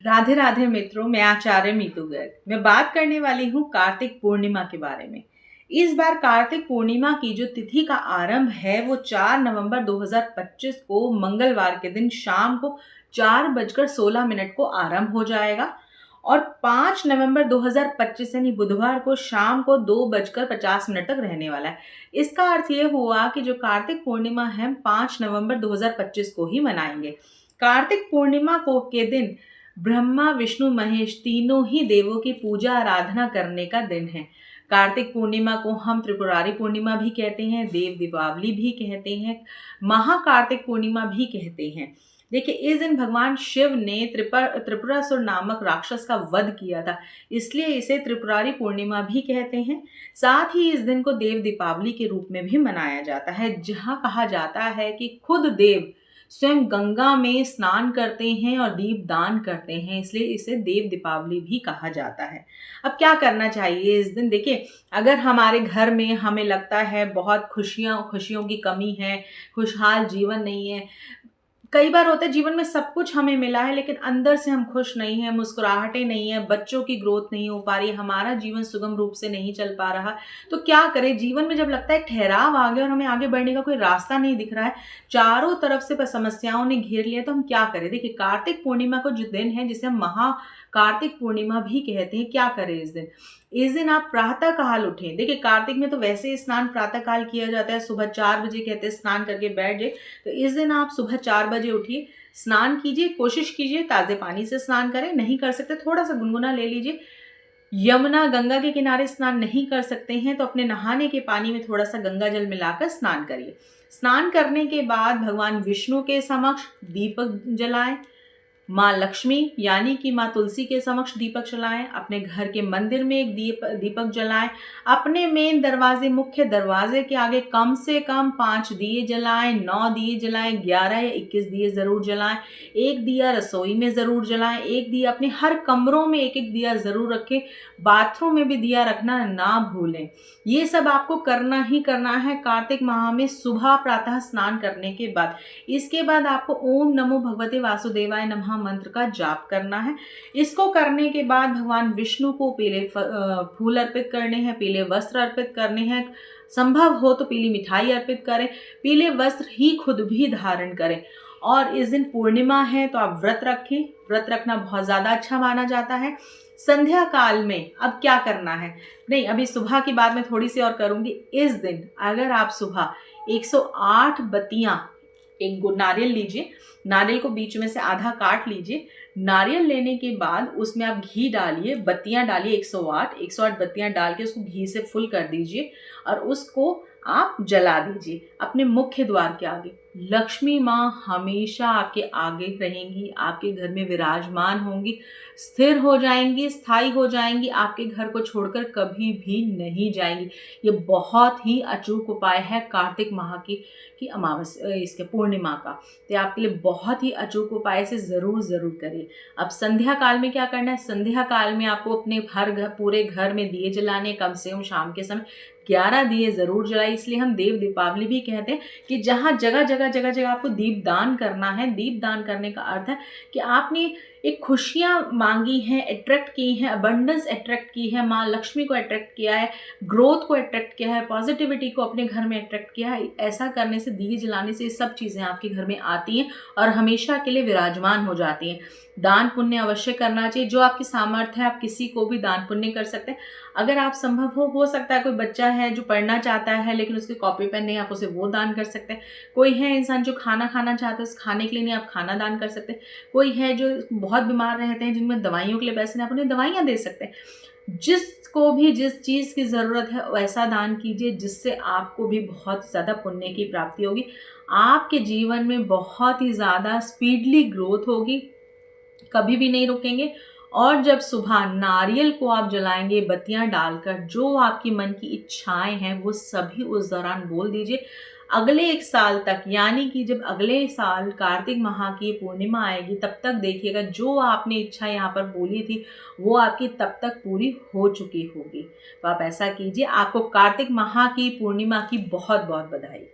राधे राधे मित्रों, मैं आचार्य मीतू गर्ग। मैं बात करने वाली हूँ कार्तिक पूर्णिमा के बारे में। इस बार कार्तिक पूर्णिमा की जो तिथि का आरंभ है वो 4 नवंबर 2025 को मंगलवार के दिन शाम को 4:16 को आरंभ हो जाएगा और 5 नवंबर 2025 यानी बुधवार को शाम को 2:50 तक रहने वाला है। इसका अर्थ ये हुआ कि जो कार्तिक पूर्णिमा है हम 5 नवंबर 2025 को ही मनाएंगे। कार्तिक पूर्णिमा को के दिन ब्रह्मा विष्णु महेश तीनों ही देवों की पूजा आराधना करने का दिन है। कार्तिक पूर्णिमा को हम त्रिपुरारी पूर्णिमा भी कहते हैं, देव दीपावली भी कहते हैं, महाकार्तिक पूर्णिमा भी कहते हैं। देखिए, इस दिन भगवान शिव ने त्रिपुरासुर नामक राक्षस का वध किया था, इसलिए इसे त्रिपुरारी पूर्णिमा भी कहते हैं। साथ ही इस दिन को देव दीपावली के रूप में भी मनाया जाता है, जहाँ कहा जाता है कि खुद देव स्वयं गंगा में स्नान करते हैं और दीप दान करते हैं, इसलिए इसे देव दीपावली भी कहा जाता है। अब क्या करना चाहिए इस दिन? देखिए, अगर हमारे घर में हमें लगता है बहुत खुशियों की कमी है, खुशहाल जीवन नहीं है, कई बार होता है जीवन में सब कुछ हमें मिला है लेकिन अंदर से हम खुश नहीं है, मुस्कुराहटें नहीं है, बच्चों की ग्रोथ नहीं हो पा रही, हमारा जीवन सुगम रूप से नहीं चल पा रहा, तो क्या करें? जीवन में जब लगता है ठहराव आ गया और हमें आगे बढ़ने का कोई रास्ता नहीं दिख रहा है, चारों तरफ से समस्याओं ने घेर लिया, तो हम क्या करें? देखिए, कार्तिक पूर्णिमा को जो दिन है जिसे हम महा कार्तिक पूर्णिमा भी कहते हैं, क्या करें इस दिन? इस दिन आप प्रातः काल उठें। देखिए, कार्तिक में तो वैसे ही स्नान प्रातः काल किया जाता है, सुबह 4 बजे कहते हैं स्नान करके बैठ जाए। तो इस दिन आप सुबह 4 बजे उठिए, स्नान कीजिए, कोशिश कीजिए ताज़े पानी से स्नान करें, नहीं कर सकते थोड़ा सा गुनगुना ले लीजिए। यमुना गंगा के किनारे स्नान नहीं कर सकते हैं तो अपने नहाने के पानी में थोड़ा सा गंगा जल मिलाकर स्नान करिए। स्नान करने के बाद भगवान विष्णु के समक्ष दीपक जलाएं, माँ लक्ष्मी यानी कि माँ तुलसी के समक्ष दीपक जलाएं, अपने घर के मंदिर में एक दीपक जलाएं, अपने मेन दरवाजे मुख्य दरवाजे के आगे कम से कम 5 दिए जलाएं, 9 दिए जलाएं, 11 या 21 दिए ज़रूर जलाएं, एक दिया रसोई में ज़रूर जलाएं, एक दिया अपने हर कमरों में एक एक दिया ज़रूर रखें, बाथरूम में भी दिया रखना ना भूलें। ये सब आपको करना ही करना है कार्तिक माह में सुबह प्रातः स्नान करने के बाद। इसके बाद आपको ओम नमो भगवते वासुदेवाय नमः मंत्र का जाप करना है। इसको करने के बाद भगवान विष्णु को पीले फूल अर्पित करने हैं, पीले वस्त्र अर्पित करने हैं, संभव हो तो पीली मिठाई अर्पित करें, पीले वस्त्र ही खुद भी धारण करें। और इस दिन पूर्णिमा है तो आप व्रत रखें, व्रत रखना बहुत ज़्यादा अच्छा माना जाता है। संध्या काल में अब क्या करना है? नहीं, अभी सुबह की बात मैं थोड़ी सी और करूँगी। इस दिन अगर आप सुबह 108 बत्तियाँ, एक नारियल लीजिए, नारियल को बीच में से आधा काट लीजिए, नारियल लेने के बाद उसमें आप घी डालिए, बत्तियां डालिए 108 बत्तियां डाल के उसको घी से फुल कर दीजिए और उसको आप जला दीजिए अपने मुख्य द्वार के आगे। लक्ष्मी माँ हमेशा आपके आगे रहेंगी, आपके घर में विराजमान होंगी, स्थिर हो जाएंगी, स्थायी हो जाएंगी, आपके घर को छोड़कर कभी भी नहीं जाएंगी। ये बहुत ही अचूक उपाय है कार्तिक माह की अमावस्या, इसके पूर्णिमा का। तो आपके लिए बहुत ही अचूक उपाय से ज़रूर करिए। अब संध्या काल में क्या करना है? संध्या काल में आपको अपने पूरे घर में दिए जलाने, कम से कम शाम के समय 11 दिए ज़रूर जलाइए। इसलिए हम देव दीपावली भी कहते हैं कि जहाँ जगह जगह आपको दीप दान करना है। दीप दान करने का अर्थ है कि आपने एक खुशियाँ मांगी हैं, अट्रैक्ट की हैं, अबंडेंस अट्रैक्ट की है, माँ लक्ष्मी को अट्रैक्ट किया है, ग्रोथ को अट्रैक्ट किया है, पॉजिटिविटी को अपने घर में अट्रैक्ट किया है। ऐसा करने से, दिए जलाने से ये सब चीज़ें आपके घर में आती हैं और हमेशा के लिए विराजमान हो जाती हैं। दान पुण्य अवश्य करना चाहिए, जो आपकी सामर्थ्य है आप किसी को भी दान पुण्य कर सकते हैं। अगर आप संभव हो सकता है कोई बच्चा है जो पढ़ना चाहता है लेकिन उसके कॉपी पेन नहीं, आप उसे वो दान कर सकते हैं। कोई है इंसान जो खाना खाना चाहता है, उस खाने के लिए नहीं, आप खाना दान कर सकते हैं। कोई है जो बहुत बीमार रहते हैं, जिनमें दवाइयों के लिए पैसे नहीं, आप उन्हें दवाइयाँ दे सकते हैं। जिसको भी जिस चीज़ की ज़रूरत है वैसा दान कीजिए, जिससे आपको भी बहुत ज़्यादा पुण्य की प्राप्ति होगी। आपके जीवन में बहुत ही ज़्यादा स्पीडली ग्रोथ होगी, कभी भी नहीं रुकेंगे। और जब सुबह नारियल को आप जलाएंगे बत्तियां डालकर, जो आपकी मन की इच्छाएं हैं वो सभी उस दौरान बोल दीजिए। अगले 1 साल तक, यानी कि जब अगले साल कार्तिक माह की पूर्णिमा आएगी तब तक देखिएगा जो आपने इच्छा यहाँ पर बोली थी वो आपकी तब तक पूरी हो चुकी होगी। तो आप ऐसा कीजिए। आपको कार्तिक माह की पूर्णिमा की बहुत बहुत बधाई।